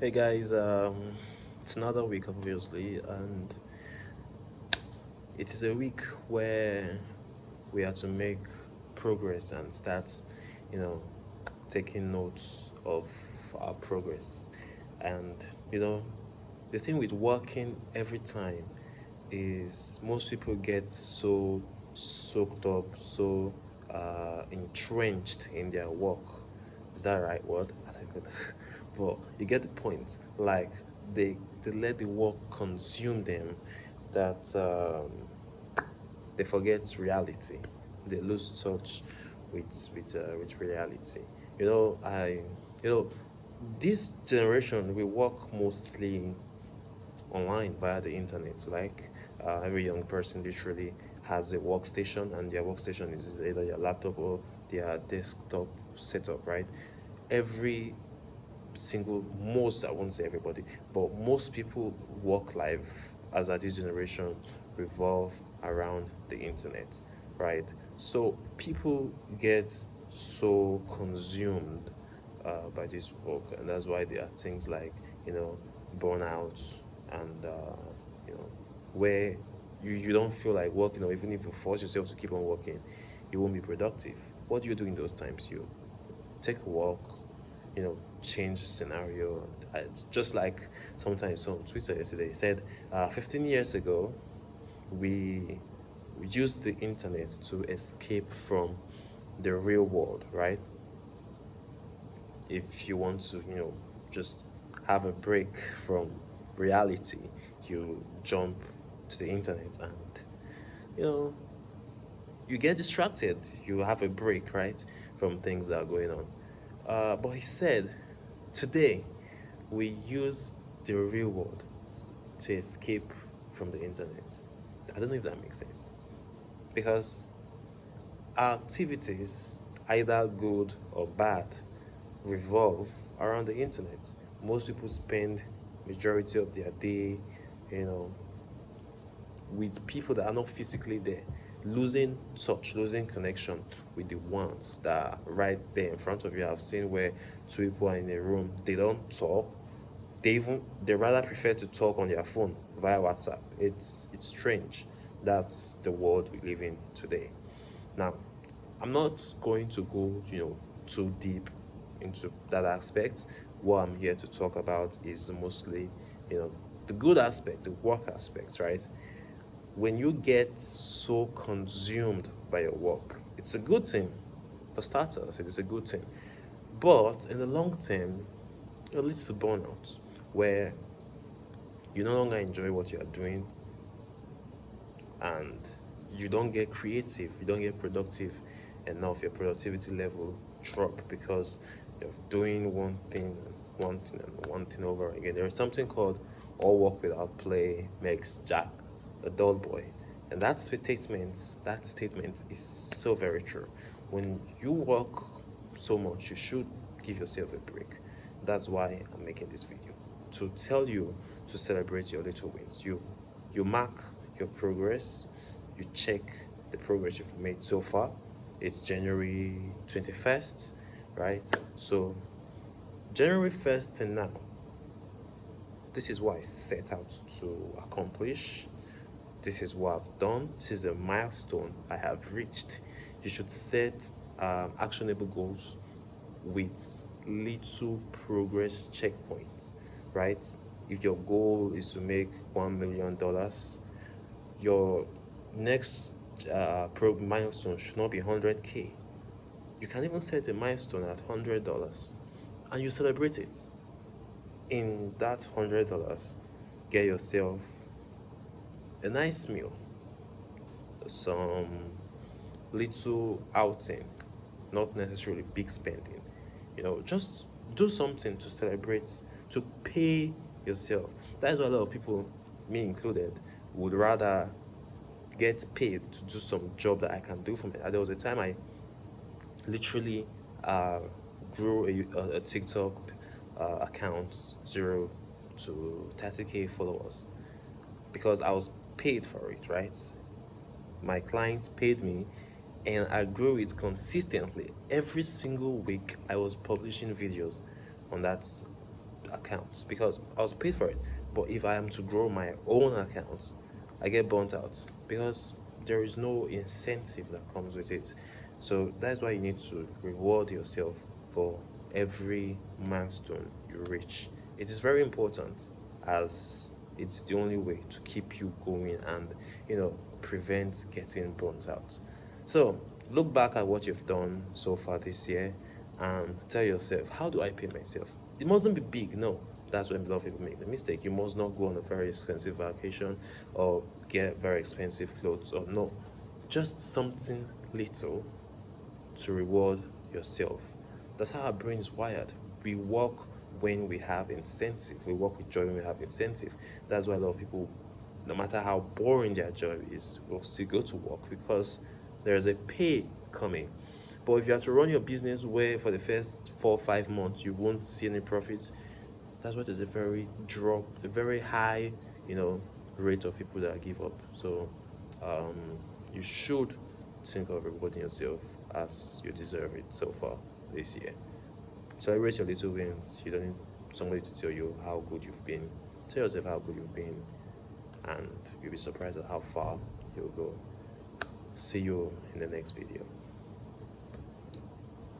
Hey guys, it's another week obviously, and it is a week where we have to make progress and start, you know, taking notes of our progress. And you know, the thing with working every time is most people get so soaked up, so entrenched in their work. Is that right word? I think, but you get the point. Like they let the work consume them, that they forget reality. They lose touch with reality. You know, you know this generation we work mostly online via the internet. Like every young person literally has a workstation, and their workstation is either your laptop or their desktop setup, right? Every single, most, I won't say everybody, but most people work life as at this generation revolve around the internet, right? So people get so consumed by this work, and that's why there are things like, you know, burnout, and you know, where you don't feel like working, or even if you force yourself to keep on working, you won't be productive. What do you do in those times? You take a walk, you know, change scenario. Just like sometimes I saw on Twitter yesterday, he said 15 years ago, we used the internet to escape from the real world, right? If you want to, you know, just have a break from reality, you jump to the internet, and you know, you get distracted, you have a break, right, from things that are going on. But he said today we use the real world to escape from the internet. I don't know if that makes sense. Because our activities, either good or bad, revolve around the internet. Most people spend majority of their day, you know, with people that are not physically there, losing touch, losing connection with the ones that are right there in front of you. I've seen where two people are in a room, they don't talk, they rather prefer to talk on their phone via WhatsApp. It's strange. That's the world we live in today. Now, I'm not going to go, you know, too deep into that aspect. What I'm here to talk about is mostly, you know, the good aspect, the work aspects, right? When you get so consumed by your work, it's a good thing. For starters, it is a good thing. But in the long term, it leads to burnout, where you no longer enjoy what you are doing, and you don't get creative, you don't get productive enough. Your productivity level drop because you're doing one thing and one thing and one thing over again. There is something called all work without play makes Jack a dull boy. And that statement is so very true. When you work so much, you should give yourself a break. That's why I'm making this video, to tell you to celebrate your little wins. You mark your progress, you check the progress you've made so far. It's January 21st, right? So January 1st to now, this is what I set out to accomplish. This is what I've done. This is a milestone I have reached. You should set actionable goals with little progress checkpoints, right? If your goal is to make $1 million, your next milestone should not be 100K. You can even set a milestone at $100, and you celebrate it. In that $100, get yourself a nice meal, some little outing, not necessarily big spending. You know, just do something to celebrate, to pay yourself. That's why a lot of people, me included, would rather get paid to do some job that I can do for me. There was a time I literally uh, grew a TikTok account 0 to 30K followers because I was paid for it, right? My clients paid me, and I grew it consistently. Every single week I was publishing videos on that accounts because I was paid for it. But if I am to grow my own accounts, I get burnt out because there is no incentive that comes with it. So that's why you need to reward yourself for every milestone you reach. It is very important, as it's the only way to keep you going and prevent getting burnt out. So look back at what you've done so far this year and tell yourself, how do I pay myself? It mustn't be big, no. That's when a lot of people make the mistake. You must not go on a very expensive vacation or get very expensive clothes, or no, just something little to reward yourself. That's how our brain is wired. We work when we have incentive. We work with joy when we have incentive. That's why a lot of people, no matter how boring their job is, will still go to work because there's a pay coming. But if you have to run your business where for the first 4 or 5 months you won't see any profits, that's what is a very high, you know, rate of people that give up. So um, you should think of rewarding yourself as you deserve it so far this year. Celebrate your little wins. You don't need somebody to tell you how good you've been. Tell yourself how good you've been, and you'll be surprised at how far you'll go. See you in the next video.